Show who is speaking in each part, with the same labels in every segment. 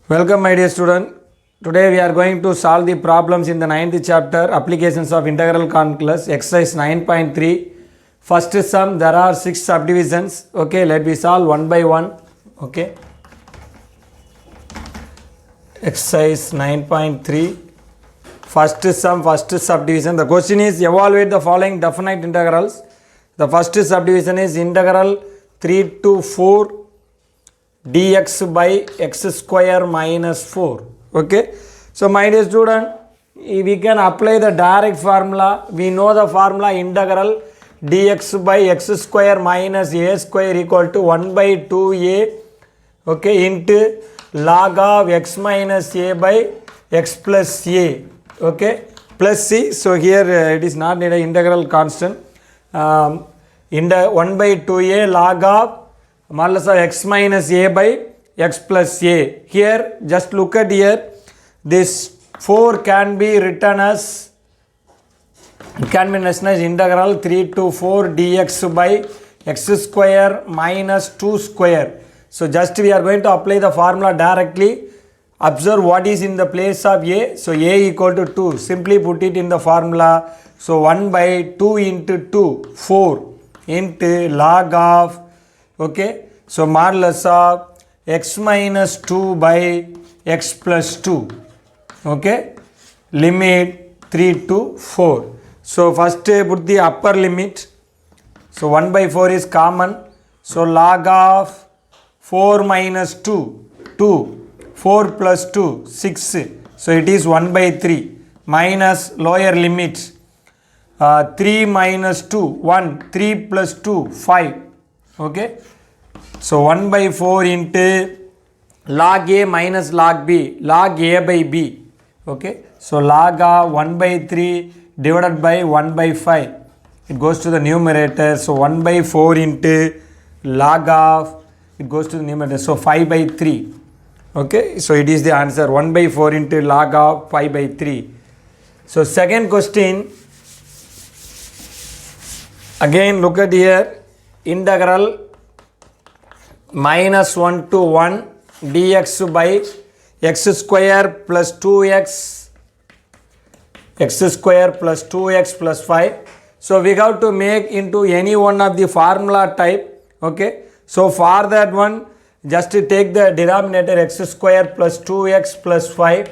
Speaker 1: Welcome my dear student. Today we are going to solve the problems in the 9th chapter applications of integral calculus exercise 9.3. First sum, there are 6 subdivisions. Okay, let me solve one by one. Okay. Exercise 9.3. First sum, first subdivision. The question is evaluate the following definite integrals. The first subdivision is integral 3 to 4 dx by x square minus 4. Okay. So my dear student, we can apply the direct formula. We know the formula integral dx by x square minus a square equal to 1 by 2a, okay, into log of x minus a by x plus a, okay, plus c. So here it is not an integral constant. In the 1 by 2a log of modulus of x minus a by x plus a. Here just look at here, this 4 can be written as integral 3 to 4 dx by x square minus 2 square. So just we are going to apply the formula directly. Observe what is in the place of a. So a equal to 2. Simply put it in the formula. So 1 by 2 into 2, 4 into log of, okay, so modulus of x minus 2 by x plus 2, okay, limit 3 to 4. So first put the upper limit. So 1 by 4 is common. So log of 4 minus 2, 2, 4 plus 2, 6. So it is 1 by 3 minus lower limit. 3 minus 2, 1, 3 plus 2, 5, okay. So 1 by 4 into log a minus log b, log a by b, okay. So log of 1 by 3 divided by 1 by 5, it goes to the numerator. So 1 by 4 into log of, it goes to the numerator. So 5 by 3, okay. So it is the answer, 1 by 4 into log of 5 by 3. So second question, again look at here, integral minus 1 to 1 dx by x square plus 2x, x square plus 2x plus 5. So we have to make into any one of the formula type, okay. So for that one, just take the denominator x square plus 2x plus 5.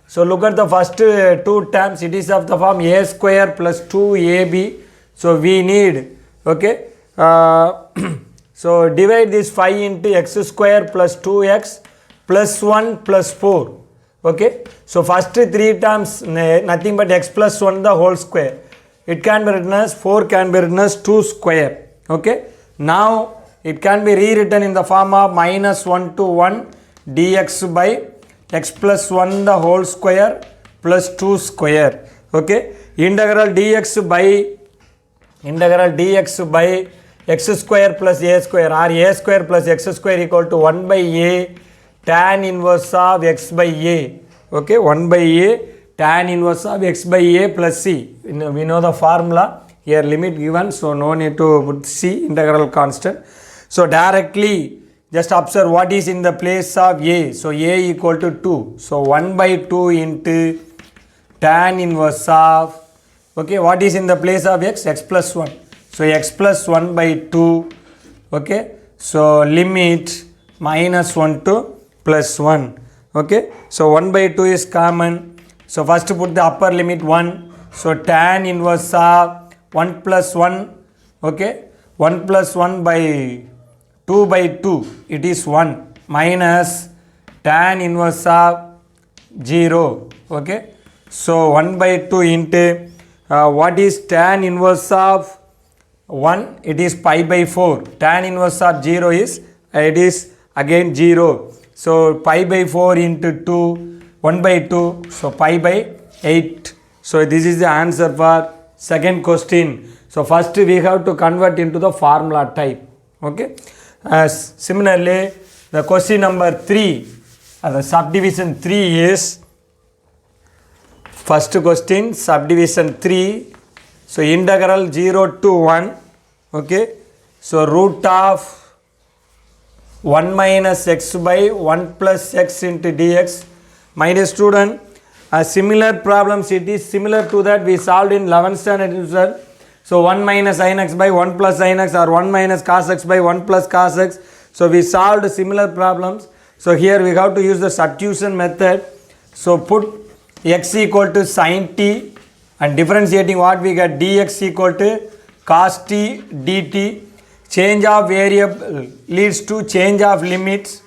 Speaker 1: So look at the first two terms, it is of the form a square plus 2ab. So we need, okay, so divide this 5 into x square plus 2x plus 1 plus 4, okay. So first 3 terms nothing but x plus 1 the whole square. It can be written as 4 can be written as 2 square, okay. Now it can be rewritten in the form of minus 1 to 1 dx by x plus 1 the whole square plus 2 square, okay. Integral dx by x square plus a square or a square plus x square equal to 1 by a tan inverse of x by a, okay, 1 by a tan inverse of x by a plus c. We know the formula here, limit given, so no need to put c, integral constant. So directly just observe what is in the place of a. So a equal to 2. So 1 by 2 into tan inverse of, okay, what is in the place of x? X plus 1. So x plus 1 by 2, okay. So limit minus 1 to plus 1, okay. So 1 by 2 is common. So first put the upper limit 1. So tan inverse of 1 plus 1, okay, 1 plus 1 by 2 by 2, it is 1 minus tan inverse of 0, okay. So 1 by 2 into what is tan inverse of 1? It is pi by 4. Tan inverse of 0 is, it is again 0. So pi by 4 into 2, 1 by 2, so pi by 8. So this is the answer for second question. So first we have to convert into the formula type, okay. Similarly, the question number 3, the subdivision 3 is, first question subdivision 3. So integral 0 to 1, okay. So root of 1 minus x by 1 plus x into dx. My dear student, a similar problems, it is similar to that we solved in 11th standard. So 1 minus sin x by 1 plus sin x, or 1 minus cos x by 1 plus cos x. So we solved similar problems. So here we have to use the substitution method. So put x equal to sin t and differentiating what we get, dx equal to cos t dt. Change of variable leads to change of limits.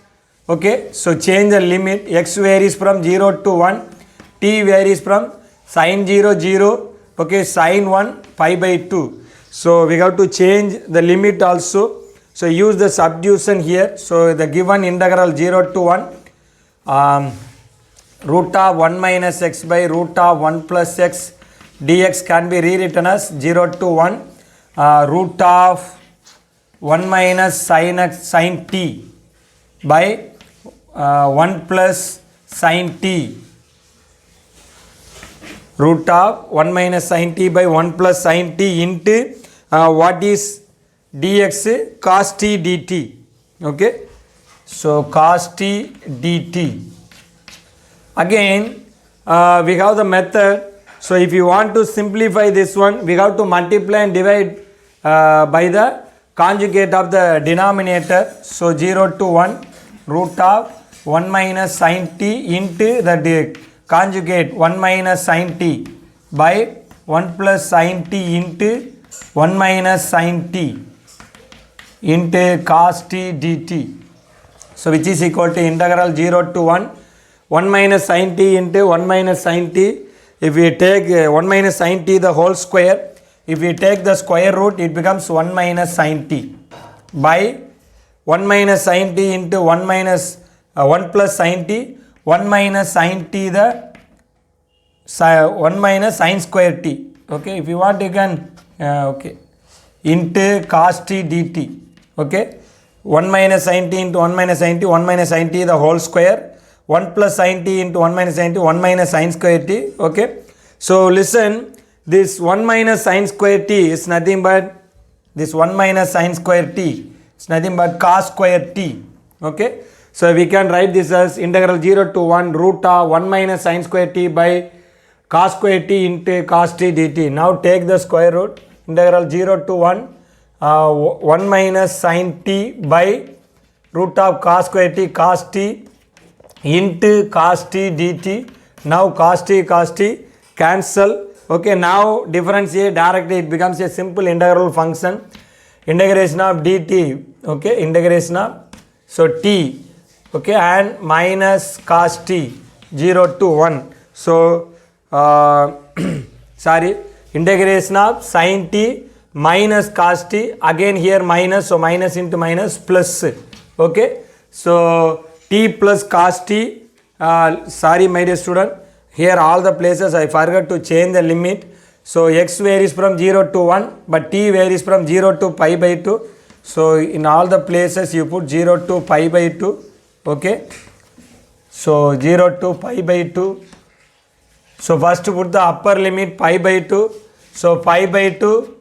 Speaker 1: Okay, so change the limit. X varies from 0 to 1. T varies from sin 0 0. Okay, sin 1 pi by 2. So we have to change the limit also. So use the substitution here. So the given integral 0 to 1 root of 1 minus x by root of 1 plus x dx can be rewritten as 0 to 1 root of 1 minus sin x sin t by 1 plus sin t, root of 1 minus sin t by 1 plus sin t into what is dx, cos t dt. Okay, so cos t dt. Again we have the method. So if you want to simplify this one, we have to multiply and divide by the conjugate of the denominator. So 0 to 1 root of 1 minus sin t into the conjugate 1 minus sin t by 1 plus sin t into 1 minus sin t into cos t dt. So which is equal to integral 0 to 1 minus sin t into 1 minus sin t. If we take 1 minus sin t the whole square, if we take the square root, it becomes 1 minus sin t by 1 minus sin t into 1 minus 1 plus sin t, 1 minus sin t the 1 minus sin square t. Okay, if you want you can okay, into cos t dt. Okay, 1 minus sin t into 1 minus sin t, 1 minus sin t the whole square, 1 plus sin t into 1 minus sin t, 1 minus sin square t. Okay, so listen, this 1 minus sin square t is nothing but this 1 minus sin square t is nothing but cos square t. Okay, so we can write this as integral 0 to 1 root of 1 minus sin square t by cos square t into cos t dt. Now take the square root, integral 0 to 1 1 minus sin t by root of cos square t cos t into cos t dt. Now cos t cancel. Okay, now differentiate directly, it becomes a simple integral function. Integration of dt. Okay, integration of so t. Okay, and minus cos t 0 to 1. So sorry, integration of sin t minus cos t, again here minus, so minus into minus plus. Okay, so t plus cos t, sorry my dear student, here all the places I forgot to change the limit. So x varies from 0 to 1 but t varies from 0 to pi by 2. So in all the places you put 0 to pi by 2. Okay, so 0 to pi by 2. So first put the upper limit pi by 2. So pi by 2,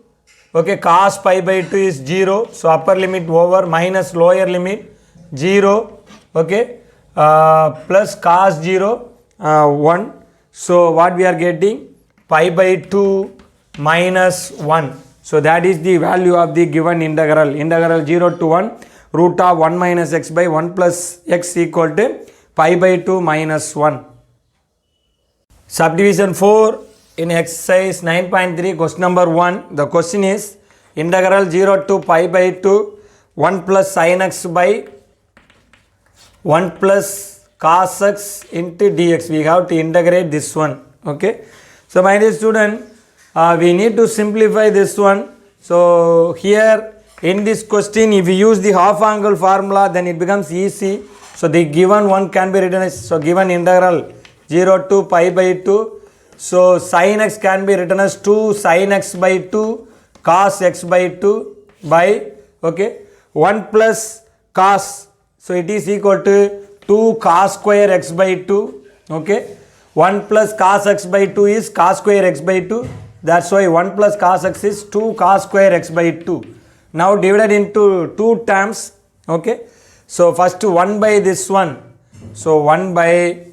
Speaker 1: okay, cos pi by 2 is 0. So upper limit over minus lower limit 0. Okay, plus cos 0 1. So what we are getting, pi by 2 minus 1. So that is the value of the given integral. Integral 0 to 1 root of 1 minus x by 1 plus x equal to pi by 2 minus 1. Subdivision 4 in exercise 9.3 question number 1. The question is integral 0 to pi by 2 1 plus sin x by 1 plus cos x into dx. We have to integrate this one. Okay, so my dear student, we need to simplify this one. So here in this question, if you use the half angle formula, then it becomes easy. So the given one can be written as, so given integral 0 to pi by 2. So sin x can be written as 2 sin x by 2 cos x by 2 by, okay, 1 plus cos. So it is equal to 2 cos square x by 2. Okay, 1 plus cos x by 2 is cos square x by 2. That's why 1 plus cos x is 2 cos square x by 2. Now divided into 2 terms. Okay, So first 1 by this one. So 1 by,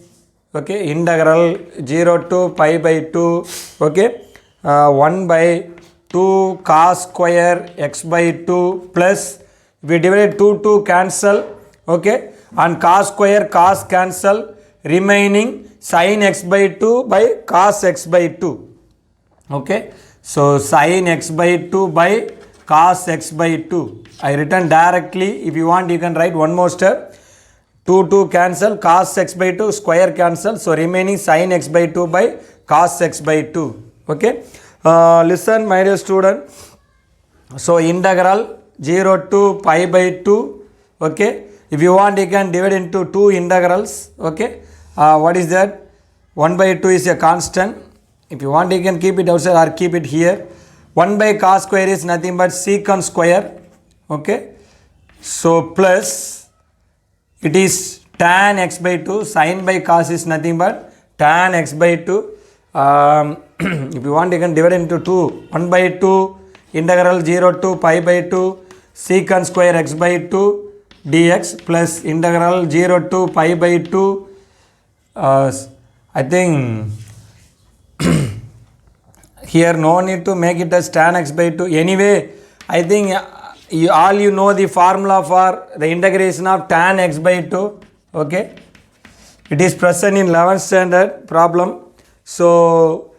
Speaker 1: okay, integral 0 to pi by 2, okay, 1 by 2 cos square x by 2 plus, we divide 2 cancel, okay, and cos square cos cancel, remaining sin x by 2 by cos x by 2, okay. So sin x by 2 by cos x by 2. I written directly. If you want, you can write one more step. 2 cancel, cos x by 2 square cancel. So remaining sin x by 2 by cos x by 2. Okay. Listen, my dear student. So integral 0 to pi by 2. Okay. If you want, you can divide into two integrals. Okay. What is that? 1 by 2 is a constant. If you want, you can keep it outside or keep it here. 1 by cos square is nothing but secant square. Okay. So plus it is tan x by 2. Sin by cos is nothing but tan x by 2. If you want, you can divide into 2. 1 by 2 integral 0 to pi by 2 secant square x by 2 dx plus integral 0 to pi by 2. I think here no need to make it as tan x by 2. Anyway, I think all you know the formula for the integration of tan x by 2. Okay. It is present in 11th standard problem. So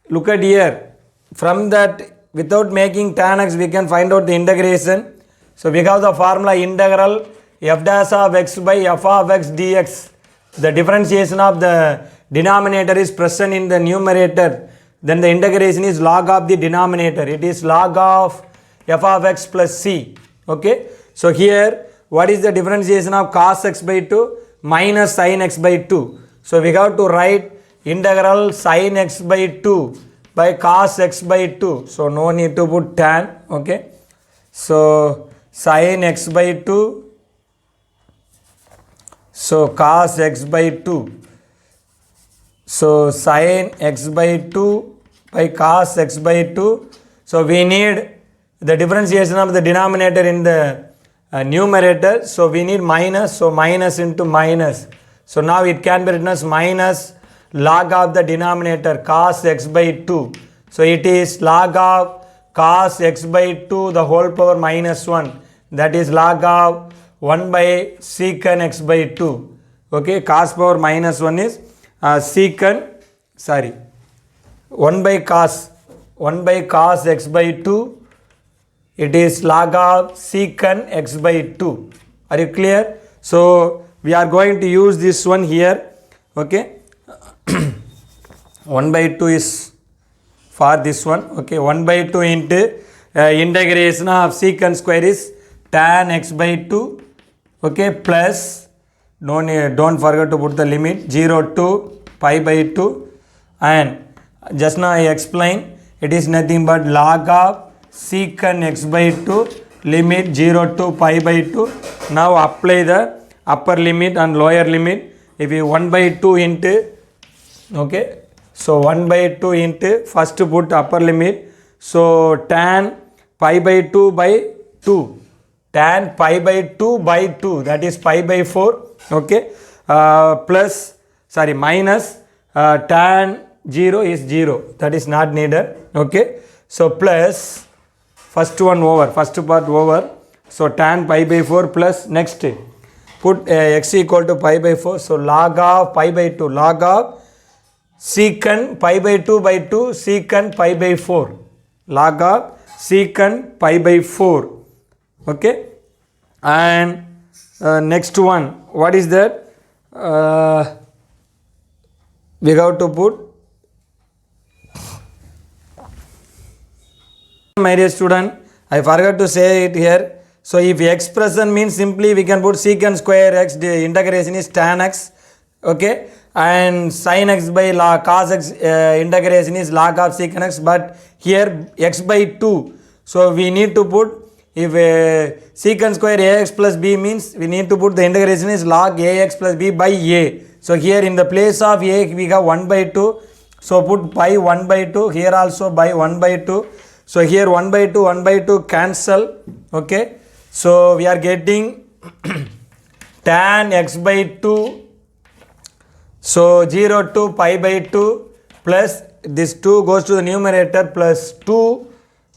Speaker 1: look at here. From that, without making tan x, we can find out the integration. So we have the formula integral f dash of x by f of x dx. The differentiation of the denominator is present in the numerator. Then the integration is log of the denominator. It is log of f of x plus c. Okay. So here, what is the differentiation of cos x by 2 minus sin x by 2? So we have to write integral sin x by 2 by cos x by 2. So no need to put tan. Okay. So sin x by 2. So cos x by 2. So sin x by 2 by cos x by 2. So we need the differentiation of the denominator in the numerator. So we need minus. So minus into minus. So now it can be written as minus log of the denominator cos x by 2. So it is log of cos x by 2 the whole power minus 1. That is log of 1 by secant x by 2. Okay. Cos power minus 1 is secant, 1 by cos x by 2, it is log of secant x by 2. Are you clear? So we are going to use this one here. Okay. 1 by 2 is for this one. Okay. 1 by 2 into integration of secant square is tan x by 2. Okay. Plus, don't forget to put the limit 0 to pi by 2, and just now I explained it is nothing but log of secant x by 2 limit 0 to pi by 2. Now apply the upper limit and lower limit. If you 1 by 2 into, okay, so 1 by 2 into, first put upper limit. So tan pi by 2 by 2. Tan pi by 2 by 2, that is pi by 4. Okay. Minus tan 0 is 0. That is not needed. Okay. So plus first one over, first part over. So tan pi by 4 plus next put x equal to pi by 4. So log of pi by 2, log of secant pi by 2 by 2 secant pi by 4. Log of secant pi by 4. Okay. And next one, what is that? We have to put, my dear student, I forgot to say it here. So if expression means simply we can put secant square x, the integration is tan x. Okay. And sin x by log cos x integration is log of secant x. But here x by 2. So we need to put, if secant square ax plus b means we need to put the integration is log ax plus b by a. So here in the place of a we have 1 by 2. So put by 1 by 2. Here also by 1 by 2. So here 1 by 2 cancel. Okay. So we are getting tan x by 2, so 0 to pi by 2 plus this 2 goes to the numerator plus 2,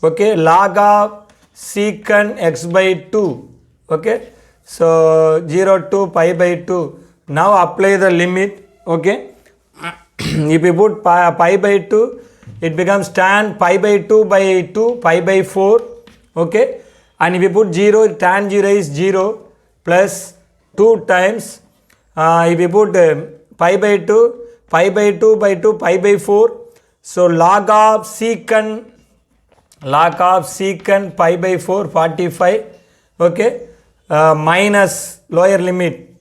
Speaker 1: okay, log of secant x by 2, okay, so 0 to pi by 2. Now apply the limit, okay. If you put pi by 2, it becomes tan pi by 2 by 2 pi by 4, okay, and if you put 0, tan 0 is 0 plus 2 times if you put pi by 2 pi by 2 by 2 pi by 4, so log of secant pi by 4 45, okay, minus lower limit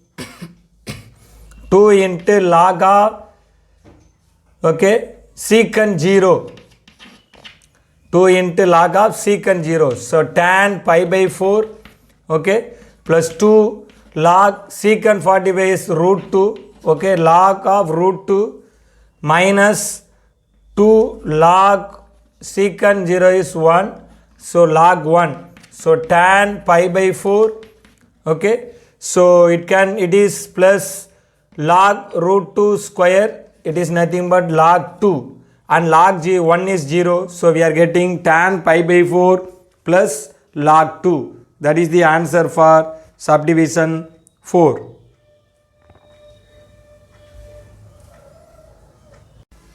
Speaker 1: 2 into log of, okay, secant 0, 2 into log of secant 0, so tan pi by 4, okay, plus 2 log secant 45 is root 2, okay, log of root 2 minus 2 log secant 0 is 1, so log 1, so tan pi by 4, okay, so it is plus log root 2 square, it is nothing but log 2, and log 1 is 0, so we are getting tan pi by 4 plus log 2. That is the answer for subdivision 4.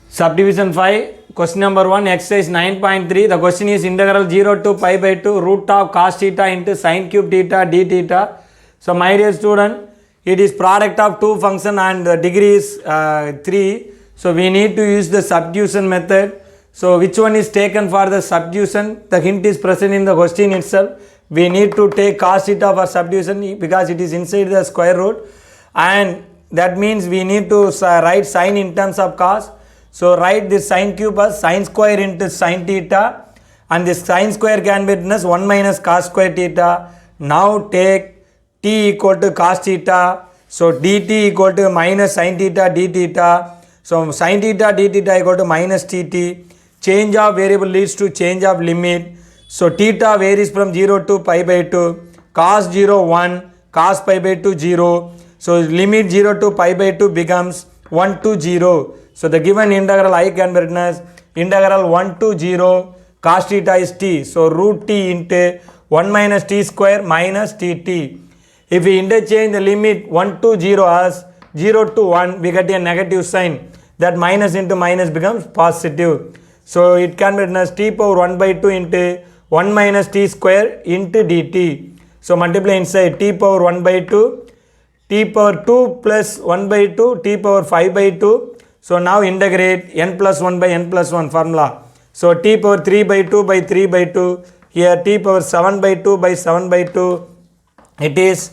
Speaker 1: Subdivision 5, question number 1, exercise 9.3. The question is integral 0 to pi by 2 root of cos theta into sin cube theta d theta. So my dear student, it is product of two function and the degree is 3. So we need to use the substitution method. So which one is taken for the substitution? The hint is present in the question itself. We need to take cos theta for substitution because it is inside the square root, and that means we need to write sin in terms of cos. So write this sin cube as sin square into sin theta, and this sin square can be written as 1 minus cos square theta. Now take t equal to cos theta, so dt equal to minus sin theta d theta, so sin theta d theta equal to minus tt. Change of variable leads to change of limit, so theta varies from 0 to pi by 2, cos 0 1, cos pi by 2 0, so limit 0 to pi by 2 becomes 1 to 0. So the given integral I can be written as integral 1 to 0 cos theta is t, so root t into 1 minus t square minus tt. If we interchange the limit 1 to 0 as 0 to 1, we get a negative sign, that minus into minus becomes positive. So it can be written as t power 1 by 2 into 1 minus t square into dt. So multiply inside t power 1 by 2, t power 2 plus 1 by 2, t power 5 by 2. So now integrate n plus 1 by n plus 1 formula. So t power 3 by 2 by 3 by 2. Here t power 7 by 2 by 7 by 2. It is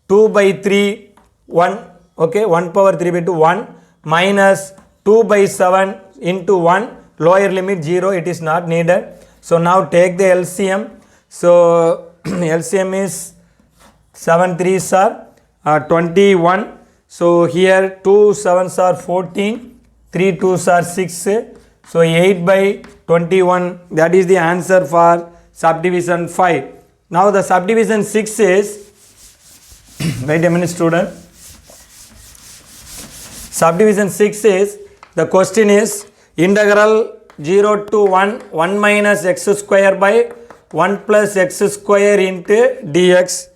Speaker 1: 2 by 3, 1. Okay, 1 power 3 by 2, 1 minus 2 by 7 into 1. Lower limit 0, it is not needed. So now take the LCM. So LCM is 7 3s are 21. So here 2 7s are 14, 3 2s are 6. So 8 by 21, that is the answer for subdivision 5. Now the subdivision 6 is, wait a minute student. Subdivision 6 is, the question is integral 0 to 1, 1 minus x square by 1 plus x square into dx.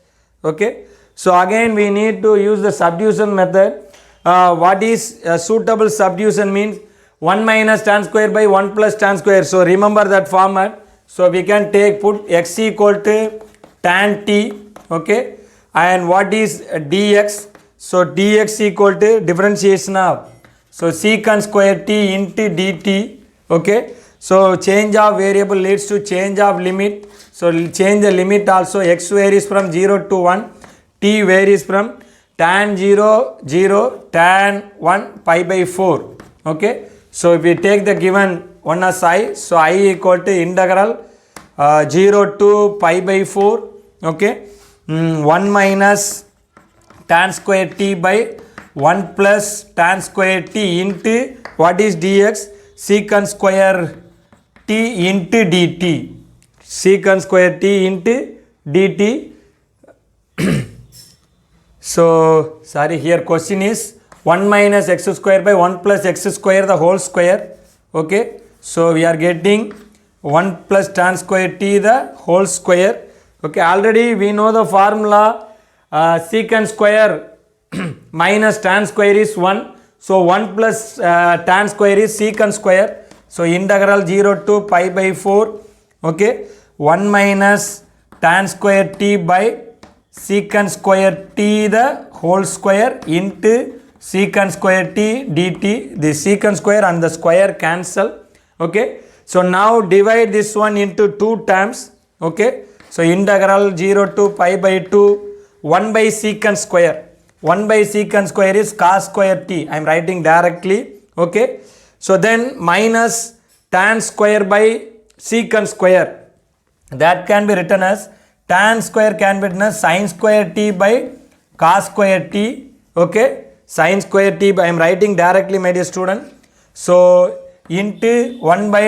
Speaker 1: Okay. So again we need to use the substitution method. What is suitable substitution means 1 minus tan square by 1 plus tan square. So remember that format. So we can put x equal to tan t, okay, and what is dx? So dx equal to differentiation of, so secant square t into dt, okay. So change of variable leads to change of limit. So change the limit also. X varies from 0 to 1, t varies from tan 0 0 tan 1 pi by 4, okay. So if we take the given one as I, so I equal to integral 0 to pi by 4, okay, 1 minus tan square t by 1 plus tan square t into what is dx, secant square t into dt, secant square t into dt. So sorry, here question is 1 minus x square by 1 plus x square the whole square. Okay, so we are getting 1 plus tan square t the whole square. Okay, already we know the formula, secant square minus tan square is 1. So 1 plus tan square is secant square. So integral 0 to pi by 4. Okay, 1 minus tan square t by secant square t the whole square into secant square t dt. The secant square and the square cancel. Okay, so now divide this one into 2 terms. Okay, so integral 0 to pi by 2, 1 by secant square. 1 by secant square is cos square t. I am writing directly. Okay, so then minus tan square by secant square. That can be written as tan square can be written as sin square t by cos square t. Okay, sin square t by, I am writing directly, my dear student. So into 1 by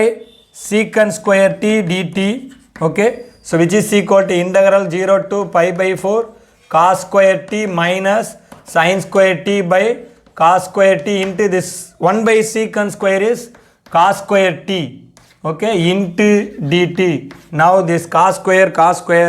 Speaker 1: secant square t dt. Okay, so which is equal to integral 0 to pi by 4 cos square t minus sin square t by cos square t into this 1 by secant square is cos square t. Okay, into dt. Now this cos square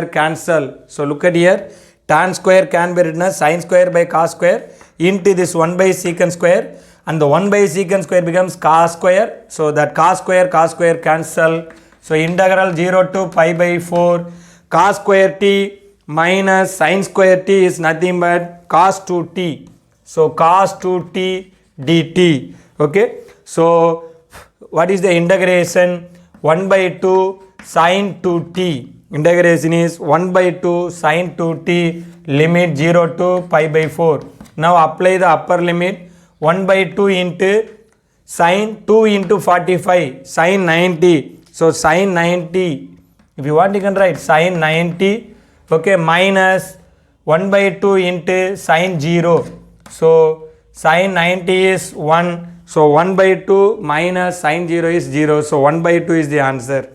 Speaker 1: cancel. So look at here, tan square can be written as sin square by cos square into this 1 by secant square, and the 1 by secant square becomes cos square. So that cos square cancel. So integral 0 to pi by 4 cos square t minus sin square t is nothing but cos 2t. So cos 2t dt. Okay, so what is the integration? 1 by 2 sin 2t. Integration is 1 by 2 sin 2t limit 0 to pi by 4. Now apply the upper limit. 1 by 2 into sin 2 into 45 sin 90. So sin 90, if you want you can write sin 90. Okay, minus 1 by 2 into sin 0. So sin 90 is 1. So 1 by 2 minus sin 0 is 0. So 1 by 2 is the answer.